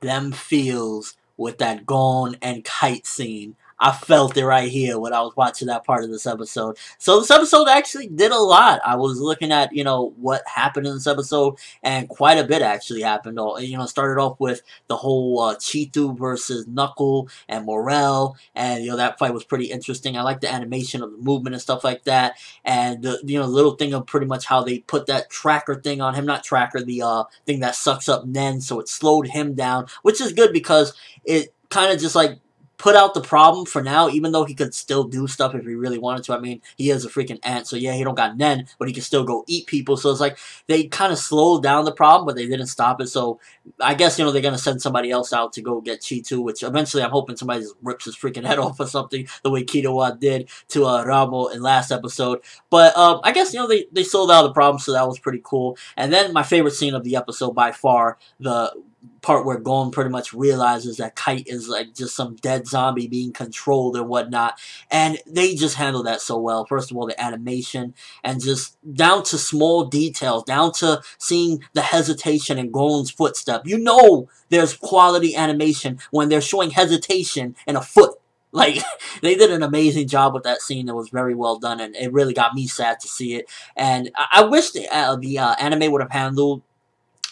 them feels with that Gon and Kite scene. I felt it right here when I was watching that part of this episode. So this episode actually did a lot. I was looking at, what happened in this episode, and quite a bit actually happened. Started off with the whole Chitu versus Knuckle and Morel, and, that fight was pretty interesting. I like the animation of the movement and stuff like that, and the, little thing of pretty much how they put that tracker thing on him, not tracker, the thing that sucks up Nen, so it slowed him down, which is good because it kind of just like put out the problem for now, even though he could still do stuff if he really wanted to. I mean, he is a freaking ant, so yeah, he don't got Nen, but he can still go eat people. So it's like they kind of slowed down the problem, but they didn't stop it. So I guess, they're going to send somebody else out to go get Chi-Tu, which eventually I'm hoping somebody just rips his freaking head off or something, the way Kitawa did to Ramo in last episode. But I guess, they sold out the problem, so that was pretty cool. And then my favorite scene of the episode by far, the part where Gon pretty much realizes that Kite is like just some dead zombie being controlled and whatnot, and they just handle that so well. First of all, the animation, and just down to small details, down to seeing the hesitation in Gon's footstep. There's quality animation when they're showing hesitation in a foot. Like, they did an amazing job with that scene. It was very well done, and it really got me sad to see it. And I wish the anime would have handled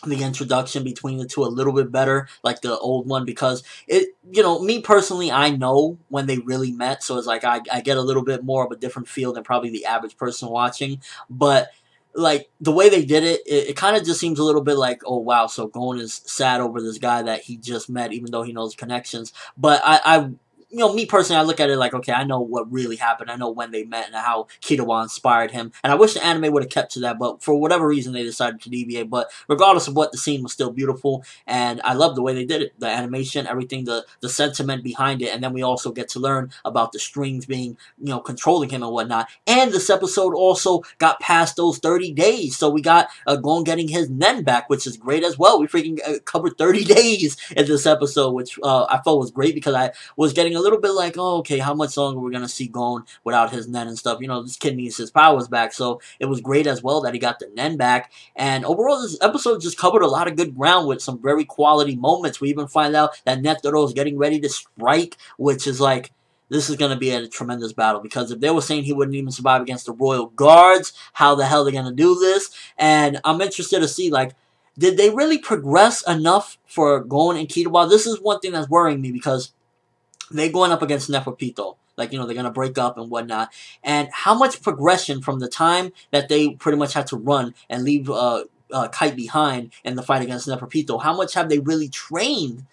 the introduction between the two a little bit better, like the old one, because me personally, I know when they really met, so it's like I get a little bit more of a different feel than probably the average person watching, but like the way they did it kind of just seems a little bit like, oh wow, so Gon is sad over this guy that he just met, even though he knows connections. But me personally, I look at it like, okay, I know what really happened. I know when they met and how Kitawa inspired him. And I wish the anime would have kept to that, but for whatever reason, they decided to deviate. But regardless of what, the scene was still beautiful, and I love the way they did it. The animation, everything, the sentiment behind it, and then we also get to learn about the strings being, controlling him and whatnot. And this episode also got past those 30 days, so we got Gon getting his Nen back, which is great as well. We freaking covered 30 days in this episode, which I felt was great, because I was getting a little bit like, oh, okay, how much longer we're going to see Gon without his Nen and stuff. This kid needs his powers back, so it was great as well that he got the Nen back. And overall, this episode just covered a lot of good ground with some very quality moments. We even find out that Netero is getting ready to strike, which is like, this is going to be a tremendous battle, because if they were saying he wouldn't even survive against the Royal Guards, how the hell are they going to do this? And I'm interested to see, like, did they really progress enough for Gon and Kitawa? This is one thing that's worrying me, because they're going up against Neferpito. Like, they're going to break up and whatnot. And how much progression from the time that they pretty much had to run and leave Kite behind in the fight against Neferpito, how much have they really trained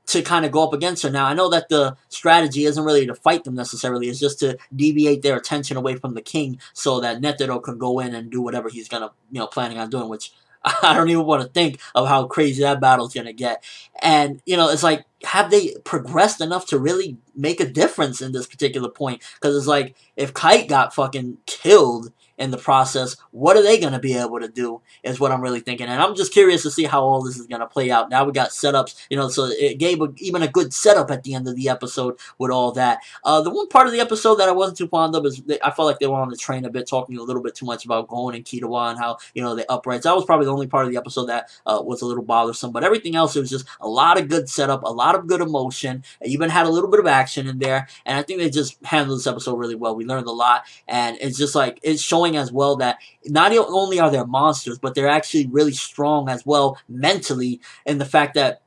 to kind of go up against her? Now, I know that the strategy isn't really to fight them necessarily. It's just to deviate their attention away from the king so that Netero can go in and do whatever he's going to, planning on doing, which I don't even want to think of how crazy that battle's going to get. And, it's like, have they progressed enough to really make a difference in this particular point? Because it's like, if Kite got fucking killed in the process, what are they going to be able to do is what I'm really thinking. And I'm just curious to see how all this is going to play out. Now we got setups, so it gave even a good setup at the end of the episode with all that. The one part of the episode that I wasn't too fond of is I felt like they were on the train a bit, talking a little bit too much about Gon and Kitawa and how, the uprights. That was probably the only part of the episode that was a little bothersome. But everything else, it was just a lot of good setup, a lot of good emotion. It even had a little bit of action in there. And I think they just handled this episode really well. We learned a lot. And it's just like, it's showing as well that not only are they monsters, but they're actually really strong as well mentally, in the fact that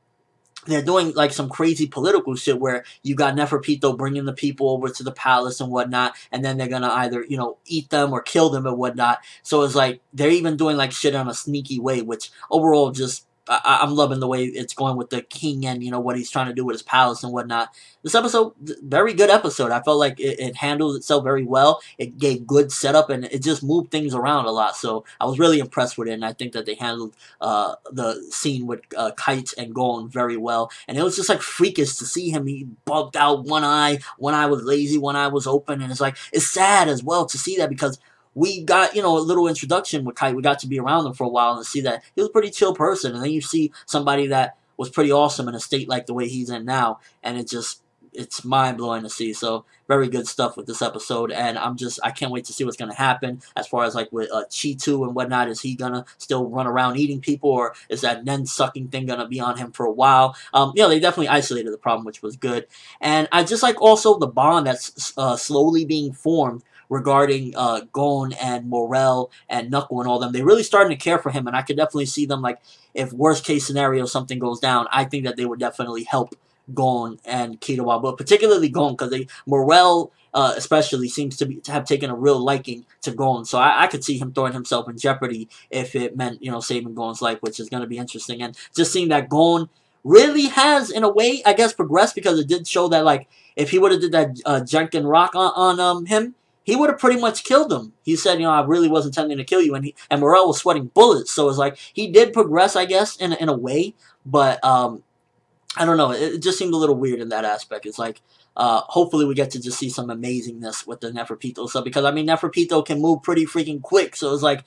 they're doing like some crazy political shit where you got Neferpito bringing the people over to the palace and whatnot, and then they're gonna either, eat them or kill them and whatnot. So it's like they're even doing like shit in a sneaky way, which overall just I'm loving the way it's going with the king and, what he's trying to do with his palace and whatnot. This episode, very good episode. I felt like it handled itself very well. It gave good setup, and it just moved things around a lot. So I was really impressed with it, and I think that they handled the scene with Kite and Gon very well. And it was just like freakish to see him. He bugged out one eye was lazy, one eye was open, and it's sad as well to see that, because we got, a little introduction with Kite. We got to be around him for a while and see that he was a pretty chill person. And then you see somebody that was pretty awesome in a state like the way he's in now. And it just it's mind-blowing to see. So very good stuff with this episode, and I can't wait to see what's going to happen as far as like with Chi2 and whatnot. Is he gonna still run around eating people, or is that Nen sucking thing gonna be on him for a while? They definitely isolated the problem, which was good. And I just like also the bond that's slowly being formed regarding Gon and Morel and Knuckle and all them. They're really starting to care for him, and I could definitely see them, like, if worst case scenario something goes down, I think that they would definitely help Gon and Killua, but particularly Gon, because Morel especially seems to have taken a real liking to Gon, so I could see him throwing himself in jeopardy if it meant, saving Gon's life, which is going to be interesting. And just seeing that Gon really has, in a way, I guess, progressed, because it did show that, like, if he would have did that Jenkin Rock on him, he would have pretty much killed him. He said, I really wasn't intending to kill you, and Morel was sweating bullets, so it's like, he did progress, I guess, in a way, but, I don't know, it just seemed a little weird in that aspect. It's like, hopefully we get to just see some amazingness with the Neferpito stuff, because, Neferpito can move pretty freaking quick, so it's like,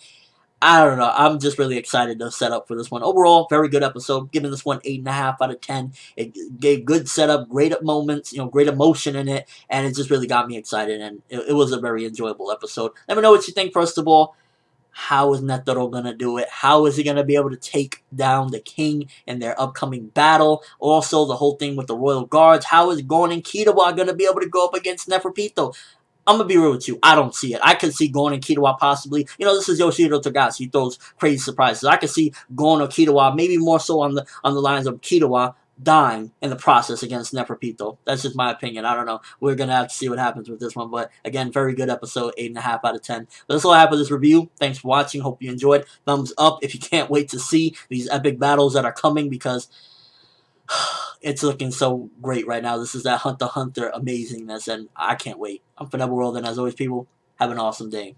I don't know, I'm just really excited to set up for this one. Overall, very good episode, giving this one 8.5 out of 10. It gave good setup, great moments, great emotion in it, and it just really got me excited, and it was a very enjoyable episode. Let me know what you think, first of all. How is Netero going to do it? How is he going to be able to take down the king in their upcoming battle? Also, the whole thing with the royal guards. How is Gon and Killua going to be able to go up against Neferpito? I'm going to be real with you. I don't see it. I could see Gon and Killua possibly. This is Yoshihiro Togashi. He throws crazy surprises. I could see Gon or Killua, maybe more so on the lines of Killua, dying in the process against Neferpito. That's just my opinion. I don't know. We're going to have to see what happens with this one. But again, very good episode. 8.5 out of 10. But that's all I have for this review. Thanks for watching. Hope you enjoyed. Thumbs up if you can't wait to see these epic battles that are coming, because it's looking so great right now. This is that Hunter x Hunter amazingness, and I can't wait. I'm ForneverWorld, and as always, people, have an awesome day.